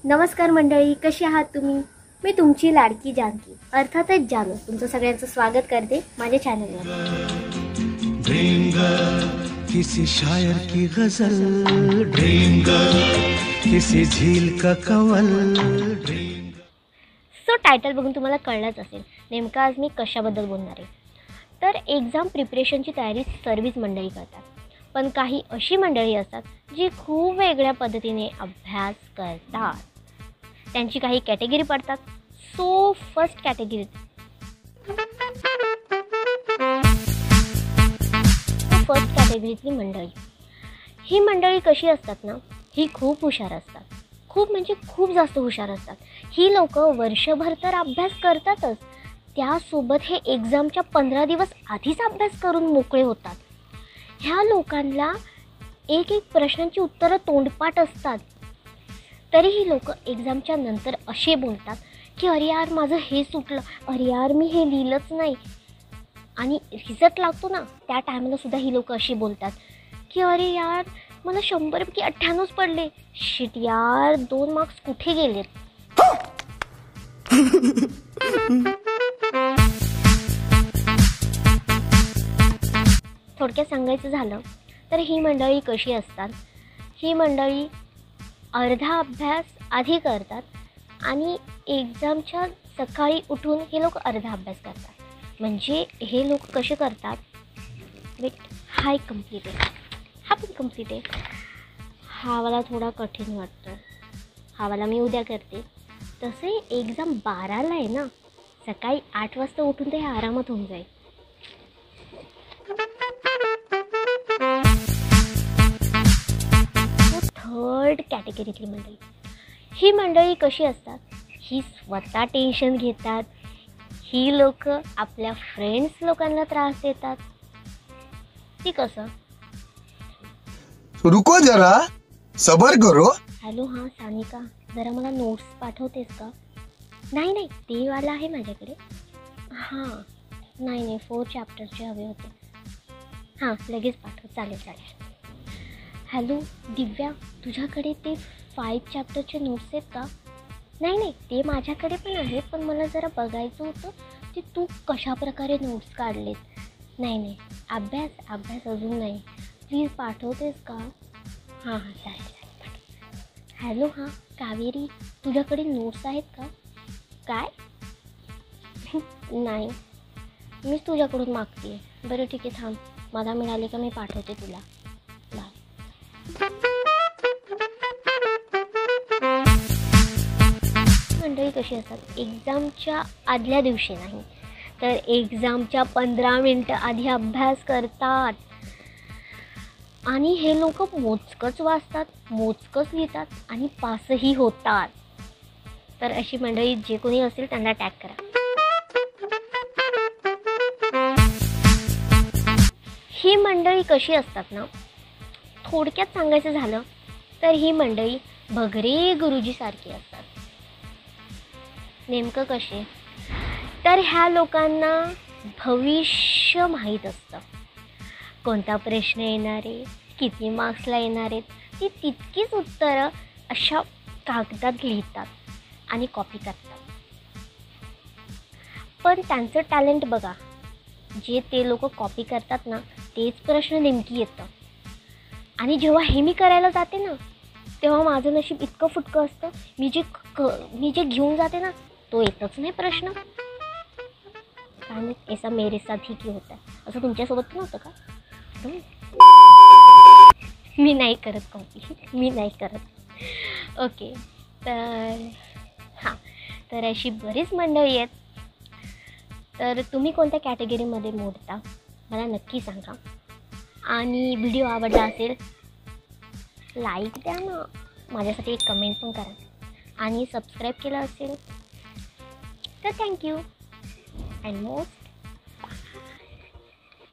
नमस्कार मंडळी, कशी आहात तुम्ही? मी तुमची लाडकी जानकी अर्थातच जानू तुमचं सगळ्यांचं स्वागत करते माझ्या चॅनलवर. ड्रीम गर्ल किसी शायर की गजल, ड्रीम गर्ल किसी झील का कवल. सो टायटल बघून तुम्हाला कळलंच असेल नेमकं आज मी कशाबद्दल बोलणार आहे. तर एक्झाम प्रिपरेशनची तयारी सर्वच मंडळी करतात, पण काही अशी मंडळी असतात जी खूप वेगळ्या पद्धतीने अभ्यास करतात. त्यांची काही कॅटेगरी पडतात. सो फर्स्ट कॅटेगरी मंडळी. ही मंडळी कशी असतात ना, ही खूप हुशार असतात. खूप म्हणजे खूप जास्त हुशार असतात. ही लोक वर्षभर तर अभ्यास करतातच, त्यासोबत हे एक्झामच्या 15 दिवस आधीच अभ्यास करून मोकळे होतात. ह्या लोकांना एक प्रश्नांची उत्तरं तोंडपाठ असतात. तरी ही लोक एक्झामच्या नंतर असे बोलतात की अरे यार माझं हे सुटलं, अरे यार मी हे लिहिलंच नाही. आणि रिझल्ट लागतो ना त्या टायमाला सुद्धा ही लोक अशी बोलतात की अरे यार मला 100 पैकी 98 पडले, शिट यार 2 मार्क्स कुठे गेलेत. थोडक्यात सांगायचं झालं तर ही मंडळी कशी असतात. ही मंडळी अर्धा अभ्यास आधी करतात आणि एक्झामच्या सकाळी उठून हे लोक अर्धा अभ्यास करतात. म्हणजे हे लोक कसे करतात, वेट हा एक कम्प्लीट आहे, हा पण कम्प्लीट आहे, हा वाला थोडा कठीण वाटतं, हा वाला मी उद्या करते. तसे एक्झाम 12ला आहे ना, सकाळी 8 वाजता उठून ते आरामात होऊन जाईल. थर्ड कॅटेगरीतली मंडळी. ही मंडळी कशी असतात, ही स्वतः टेन्शन घेतात. ही लोक आपल्या फ्रेंड्स लोकांना त्रास देतात. ती कसं, रुको जरा सबर करो. हॅलो हां सानिका, जरा मला नोट्स पाठवतेस का? नाही ते वाला आहे माझ्याकडे. हां नाही 4 चॅप्टरचे हवे होते. हां लगेच पाठव, चालेल. हॅलो दिव्या, तुझ्याकडे ते 5 चॅप्टरचे नोट्स आहेत का? नाही ते माझ्याकडे पण आहेत, पण मला जरा बघायचं होतं की तू कशाप्रकारे नोट्स काढलेत. नाही अभ्यास अजून नाही, प्लीज पाठवतेस का? हां चालेल. हॅलो हां कावेरी, तुझ्याकडे नोट्स आहेत का? काय? नाही मीच तुझ्याकडून मागते. बरं ठीक आहे थांब, मला मिळाले का मी पाठवते तुला. मंडळी कशी असतात, एक्झामच्या आदल्या दिवशी नाही तर एक्झामच्या 15 मिनिटं आधी अभ्यास करतात. आणि हे लोक मोजकंच वाचतात, मोजकंच लिहितात आणि पासही होतात. तर अशी मंडळी जे कोणी असेल त्यांना टॅग करा. ही मंडळी कशी असतात ना, थोडक्यात सांगायचं झालं तर ही मंडळी भगरे गुरुजी सारखी असतात. नेमकं कसे, तर ह्या लोकांना भविष्य माहीत असतं. कोणता प्रश्न येणार आहे, किती मार्क्सला येणार आहेत, ती तितकीच उत्तरं अशा कागदात लिहितात आणि कॉपी करतात. पण त्यांचं टॅलेंट बघा, जे ते लोक कॉपी करतात ना तेच प्रश्न नेमकी येतं. आणि जेव्हा हे मी करायला जाते ना तेव्हा माझं नशीब इतकं फुटकं असतं, मी जे घेऊन जाते ना तो येतच नाही प्रश्न. काय ऐसा मेरे साथ ही क्यों होता है, असं तुमच्यासोबत पण होतं का? मी नाही करत कॉपी, मी नाही करत. ओके, तर हां, तर अशी बरीच मंडळी आहेत. तर तुम्ही कोणत्या कॅटेगरीमध्ये मोडता मला नक्की सांगा. आणि व्हिडिओ आवडला असेल लाईक द्या ना, माझ्यासाठी एक कमेंट पण करा. आणि सबस्क्राईब केलं असेल तर थँक्यू. And most